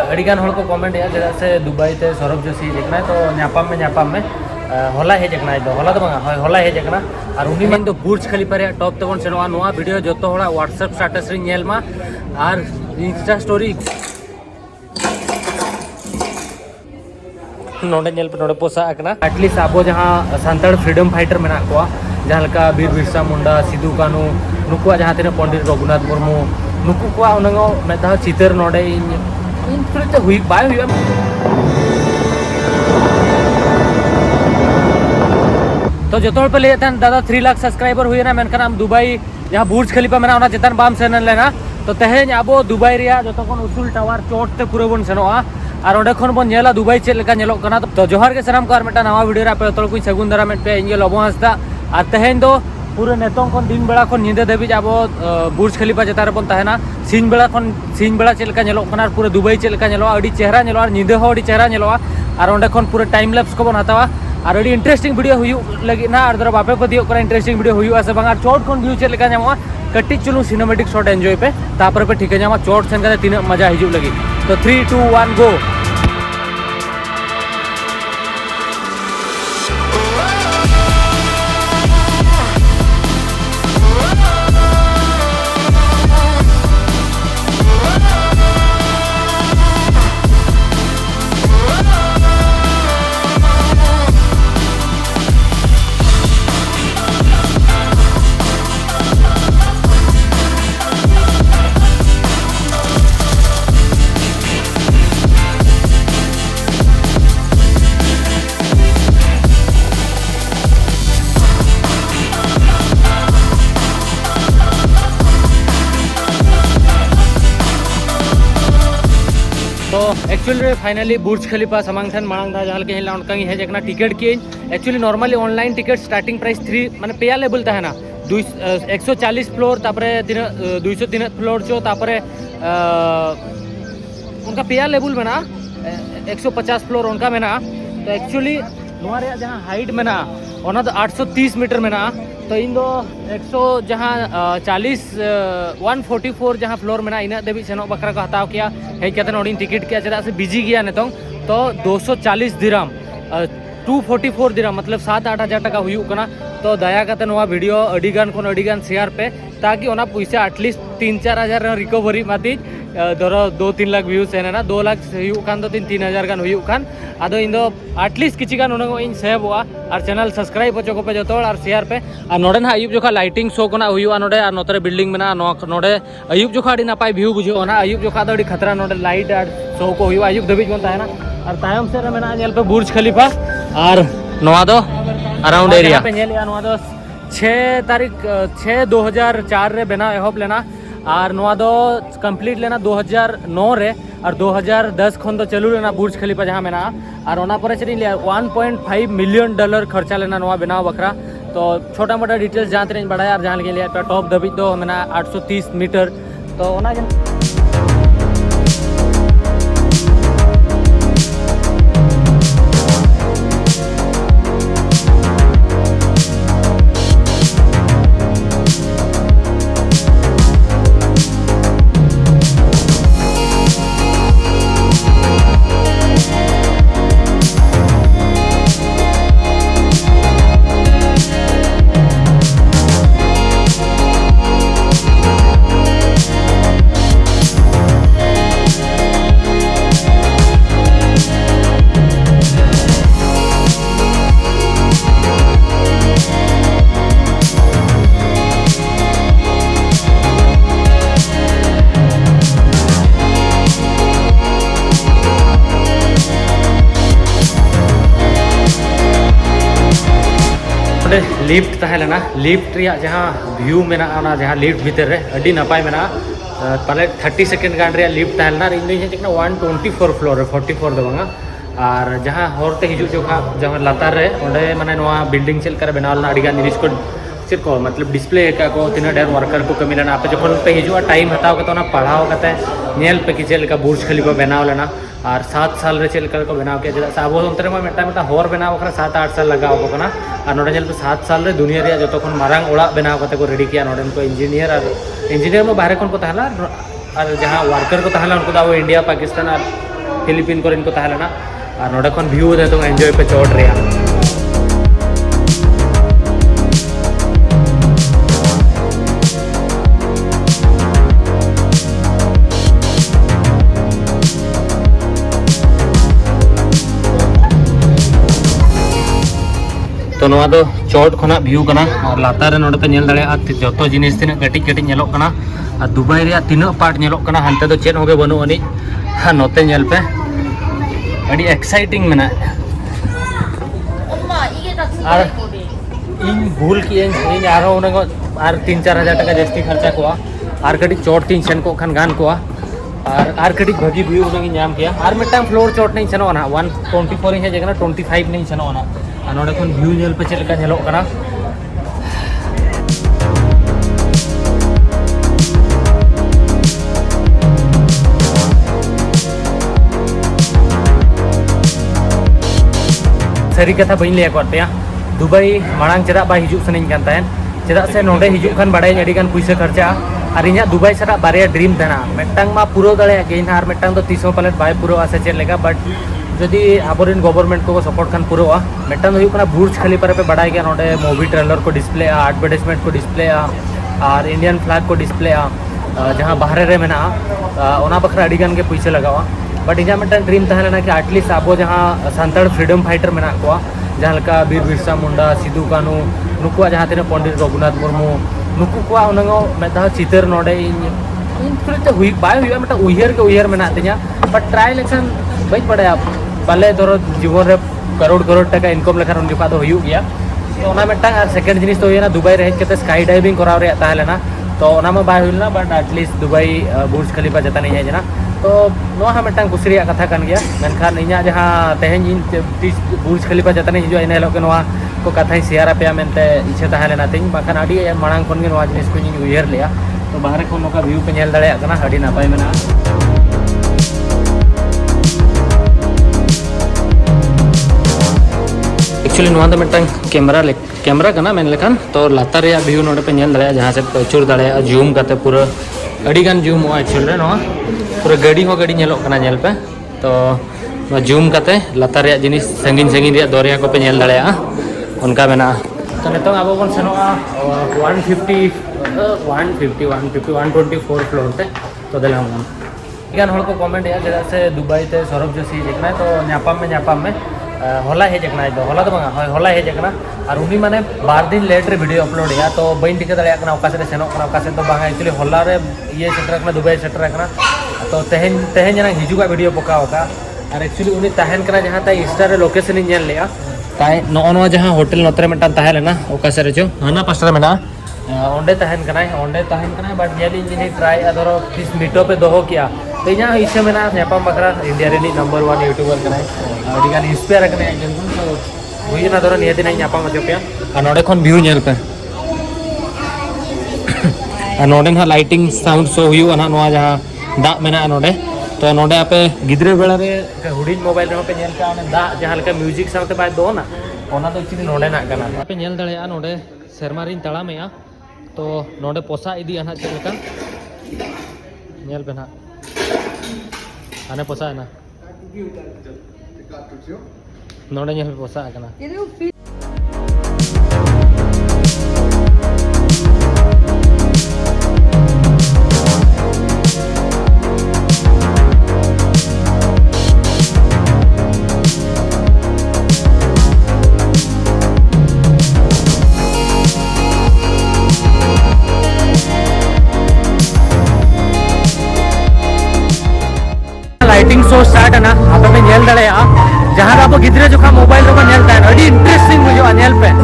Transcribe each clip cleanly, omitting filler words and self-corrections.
अड़ीगान हड़ को कमेंट चेदा से दुबई ते सौरभ जोशी हेजना तो ᱧᱟᱯᱟᱢ में हला हेजना हला तो बांगा हला हेजना और उनी मन तो बुर्ज खलीफा रे टॉप तबन सेनवा नोआ वीडियो जो तो हड़ा व्हाट्सएप स्टेटस रे नेल मा और इंस्टा स्टोरी नोडे नेल पे नोडे पोसा आकना एटलीस्ट आबो जहां सांताड़ फ्रीडम फाइटर मेना को जहां लका बीर बिरसा मुंडा सिदू कानू नुकुआ जहां तेरे पंडित रघुनाथ मुर्मू नुकु को उनगो मेधा चितर नोडे इन तो हुई बाय हुई तो जो पे ले दादा 3 लाख सब्सक्राइबर हुई ना मेनखान आम दुबई जहाँ बुर्ज खलीफा मेना ओना चेतान बाम सेन लेना तो तेहेñ आबो दुबई रिया जो खन उसूल टावर चोट ते पूरे बन सेनोआ और ओंडे खन बन नेला दुबई चेद लेका नेलोग कना तो जोहार के सनाम को और मेटा नवा वीडियो रे आपे तोल को सगुन दारा मेट पे इंगे लबो हंसदा और तेहेñ दो पूरे नेतों खन दिन बेला खन निंदा देबी आबो बुर्ज खलीफा चेतान रे बन तहना सिंह बेला चेद लेका नेलोग कना पूरे दुबई चेद लेका नेलोआ अडी चेहरा नेलोआ और निंदा हो अडी चेहरा नेलोआ और ओंडे खन पूरे टाइम लैप्स को बन हतावा और अड़ी इंटरेस्टिंग वीडियो हुई लगी ना और दरा बापे पतियो करा इंटरेस्टिंग वीडियो हुई आसे बांगा चोट खन व्यू चेद लेका ᱧᱟᱢᱚᱜᱼᱟ कटी चुलू सिनेमैटिक शॉट एंजॉय पे तापर पे ठीक है ᱧᱟᱢᱟ चोट सेन कते तीन मजा हिजुग लगी तो 3 2 1 गो तो एक्चुअली फाइनली बुर्ज खलीफा सामांग ठन मांग था जहां के हेला उनका ही हेजना टिकट की actually normally online ticket starting price 3 माने पेया लेवल था ना 140 फ्लोर तापरे 203 फ्लोर चो तापरे उनका पेया लेवल में ना 150 फ्लोर उनका में ना तो एक्चुअली नोआ रे जहां हाइट में ना ओना तो 830 मीटर में ना तो इन दो 100 जहाँ 144 जहाँ फ्लोर में इन देवी सेनो बकरा को हताव किया हेज कते नोडिन टिकट किया चेदा से बिजी गया नितों तो 240 दिराम 244 दिराम मतलब 7-8 हज़ार टका हुई कना तो दया कते नोआ वीडियो अडिगान कोन अडिगान शेयर पे ताकि ओना पैसा एटलीस्ट 3-4 हज़ार रिकवरी माती धरो 2-3 लाख व्यूज है ना 2 लाख हुई खान तो 3 हज़ार गान हुई खान आदो इन दो एटलीस्ट किसी गान उनको इन सेव हुआ और चैनल सब्सक्राइब हो चुको पे जो और शेयर पे और नोडे ना अयुब जोखा लाइटिंग शो कोना हुआ नोडे और नोतरे बिल्डिंग में ना नोडे अयुब जोखा अड़ी नापाय व्यू बुझो ना अयुब जोखा तो अड़ी खतरा नोडे लाइट और शो को हुआ अयुब दबिज बनता है ना और तायम से मेना नेल पे बुर्ज खलीफा और नोआ दो अराउंड एरिया पे नेल नोआ दो 6 तारीख 6/2004 रे बना एहब लेना और नोआ दो कंप्लीट लेना 2009 रे और 2010 खन तो चलू लेना बुर्ज खलीफा जहाँ मेना और ओना पर चली 1.5 मिलियन डॉलर खर्चा लेना नोआ बनाव बकरा तो छोटा मोटा डिटेल्स जहाँ तक बढ़ाया और जहाँ के लिए टॉप दबिज दो मेना 830 मीटर तो ओना लिफ्ट तहलेना लिफ्ट जहाँ व्यू में जहाँ लिफ्ट भीतर अड़ी नपाय में पाले 30 सेकेंड गान लिफ्ट तहलेना इन 124 फ्लोर 44 दो बांगा और जहाँ होरते हिजू जोखा जहाँ लातार रे ओंडे माने नोआ बिल्डिंग चेल कर बनावलना अड़ी गान जिनिस को चेक को मतलब डिस्प्ले का को तीना डेर वर्कर को कमी लेना आपे जखन पे हिजुआ टाइम हताव कते ओना पढ़ाव कते नेल पे कि चेल का बुर्ज खलीफा बनाव लेना और 7 साल रे चेल को बनाव के चेदा अब अंतरे में मेटा होर बनाव बखरा 7-8 साल लगाव को कना और नोडे चेल 7 साल रे दुनिया रे जतखन मारांग ओड़ा बनाव कते को रेडी किया नोडे को इंजीनियर में बाहर खन को तहला और जहाँ वर्कर को तहला उनको इंडिया पाकिस्तान और फिलिपिन को इनको तहलना और नोडे खन व्यू दे तो एंजॉय पे चोट रे तो नोआ दो चोट खना व्यू कना और लातार रे नोडे पे नेल दाड़े जतो जिनिस तिना कटिक कटिक नेलोक कना और दुबई रे तीना पार्ट नेलोक कना हनते दो चेत होगे बनु अनि नोते नेल पे अड़ी एक्साइटिंग मेना और इन भूल की इन आरो उनको और 3-4 हज़ार टका जास्ती खर्चा को और कटिक चोट तीन सेन को खन गान को और कटिक भगी व्यू उनगी नाम किया और मिटम फ्लोर चोट नहीं सनो ना 124 है जगह 25 नहीं सनो ना नोडे खन व्यू नेल पे चेल का नेलोक कना सरी कथा बी लैया पे दुबई मांग चेदा बा हिजू सनी चेदा से नोडे हिजू खान बड़े अड़ीगान पैसा खर्चा और इन दुबई सदा बारे ड्रीम तना मिट्टांग मा पूरा दाड़े और मिट्टांग तो तीसों पाले बाय पूरा से चेद लेगा बट जदि आबोरेन गवर्नमेंट को सपोर्ट खान पूरा मिट्टांग हुई कना बुर्ज खलीफा रे पे बड़ाई गया नोडे मूवी ट्रेलर को डिस्प्ले एडवर्टाइजमेंट को डिस्प्ले और इंडियन फ्लैग को डिस्प्ले जहाँ बाहर रे मेना ओना बखरा अड़ीगान के पैसा लगावा बट इन मिट्टांग ड्रीम तहलेना कि एटलिस्ट आबो जहाँ सानताड़ फ्रीडम फाइटर मेना को जहाँ लका बीर बिरसा मुंडा सिदू कानू नुकुआ जहाँ तीन पंडित रघुनाथ मुर्मू नुकु को उनको मेदा चितर नोडे हुई बाय हुई मिट्टा उहर के उहर मेना तिया बट ट्राई लेक्शन बई पड़े पाले धरो जीवन रे करोड़ टका इनकम लेखान उन जोखा तो हुई गया तो ओना मिट्टांग और सेकेंड जिनिस तो हुई दुबई रे हेज कते स्काई डाइविंग कराव रे तहलेना तो ओना मा बाय हुईना बट एटलिस्ट दुबई बुर्ज खलीफा जता नहीं हेजना तो नोहा मिट्टांग कुसी रे कथा कान गया मेनखान इना जहाँ तेहें तीस बुर्ज खलीफा जता नहीं हिजुआ इन हेलो के नोहा को कथा शेयर पे मेनते इच्छा तहलेना तिन बाखान अड़ी मांग खन गे नोहा जिनिस को उयहर लिया तो बाहर को नोका व्यू पे नेल दाड़े कना अड़ी नापाय मेना एक्चुअली नोहा तो मिट्टांग कैमरा कना मेन लेखान तो लातार रे व्यू नोडे पे नेल दाड़े जहाँ से अचूर दाड़े जूम करते पूरा अड़ीगान जूम हो एक्चुअल रे नोहा पूरा गाड़ी हो गाड़ी नेलोक कना नेल पे तो जूम करते लातार रे जिनिस संगीन रे दरिया को पे नेल दाड़े उनका मेना तो नितों आबो बन सेनोआ 124 फ्लोर ते तो देला हम गान हड़ को कमेंट या जदा से दुबई ते सौरभ जोशी देखना तो न्यापाम में होला हेजना तो होला तो बंगा होला हेजना और उनी माने 12 दिन लेट रे वीडियो अपलोड या तो बइन टिके दाड़े कना ओका से सेनो कना ओका से तो बंगा एक्चुअली होला रे ये सेटर कना दुबई सेटर कना तो तेहें जना हिजुगा वीडियो पका होका और एक्चुअली उनी तहन कना जहां ता इंस्टा रे लोकेशन इन नेल लिया ताई नो जहाँ होटल नोतरे मिट्टान तहलेना ओका से जो हाना पास्टा मेना ओंडे तहन कना बट नेली जिनी ट्राई अदरो किस मीटो पे दोहो किया तो इना इच्छा मेना न्यापाम बकरा इंडिया रे नंबर 1 यूट्यूबर कना अडिगान इंस्पायर कने जन तो हुई ना दरो नियति नहीं न्यापाम अजो पे आ नोडे खन व्यू नेल पे आ नोडे ना लाइटिंग साउंड शो हुई ना नोआ जहाँ दा मेना नोडे तो नोडे आपे गिद्रे बेला रे हुडिन मोबाइल रे पे नेल का ओने दा जहाँ लका म्यूजिक साउंड बाय दो ना ओना तो एक्चुअली नोडे ना कना आपे नेल दाड़े नोडे सेरमारिन तड़ामेया तो नोडे पोसा इदी अना चलका नेल पे ना आने पोसा ना नोडे नेल पोसा कना लाइटिंग शो स्टार्ट है ना आप पे नेल दाड़े जहाँ आप गिद्रे जोखा मोबाइल रे नेल तान अड़ी इंटरेस्टिंग बुझो नेल पे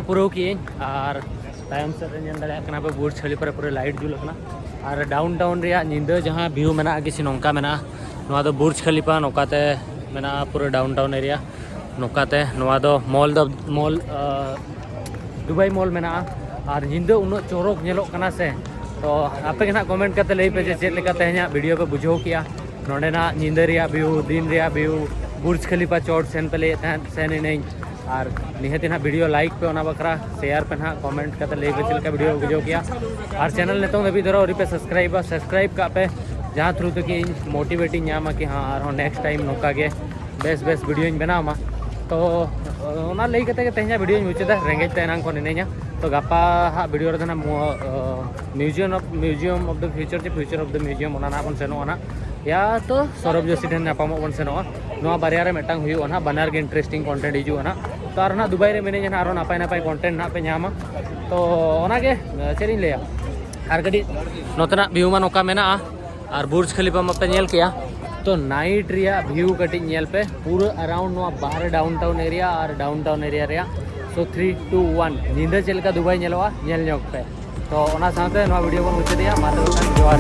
पुराव की और तायम से नेल दाड़ा कना पे बुर्ज खलीफा पूरा लाइट जुल कना और डाउन टाउन रे निंदा जहाँ व्यू मेना किसी नौका मेना नोआ दो बुर्ज खलीफा नौकाते मेना पूरा डाउन टाउन एरिया नौकाते नोआ दो मॉल दुबई मॉल मेना और निंदा उन चौरक नेलोग कना से तो आपे ना कमेंट करते लई पे जे चेक लेका तेहना वीडियो पे बुझाव किया नोडेना निंदा रिया व्यू दिन रिया व्यू बुर्ज खलीफा चोट सेन पे ले सेन इनें और निहती ना वीडियो लाइक पे ओना बकरा शेयर पे ना कमेंट करते लई पे चलका वीडियो बुझाव किया और चैनल नितों दबी धरो और पे सब्सक्राइब का पे जहाँ थ्रू तो कि मोटिवेटिंग नामा कि हाँ और नेक्स्ट टाइम नौका के बेस वीडियो बनावा तो ओना लई कते तेहना वीडियो मुचादा रेंगेज ते एनांग को निनेኛ तो गापा हाँ वीडियो रे ना museum of the future of the museum ओना ना बन सेनोना या तो सौरभ जोशी ठेन नापामो बन सेनोआ नोआ बारिया रे मेटांग हुयो ना बनार के इंटरेस्टिंग कंटेंट हिजू ना तो आर ना दुबई रे मिने ना आरो नापाय कंटेंट ना पे नामा तो ओना के चेरिन लेया आर गडी नोतना व्यू मा नोका मेना और बुर्ज खलीफा मा पे नेल किया तो नाइट रिया व्यू कटी नेल पे पूरा अराउंड नोआ बाहर डाउनटाउन एरिया रे सो 3 2 1 निंदा चलका दुबई नेलवा नेल ᱧᱚᱜ पे तो ओना साथे नोआ वीडियो बन मुचादिया मा तो जोहार।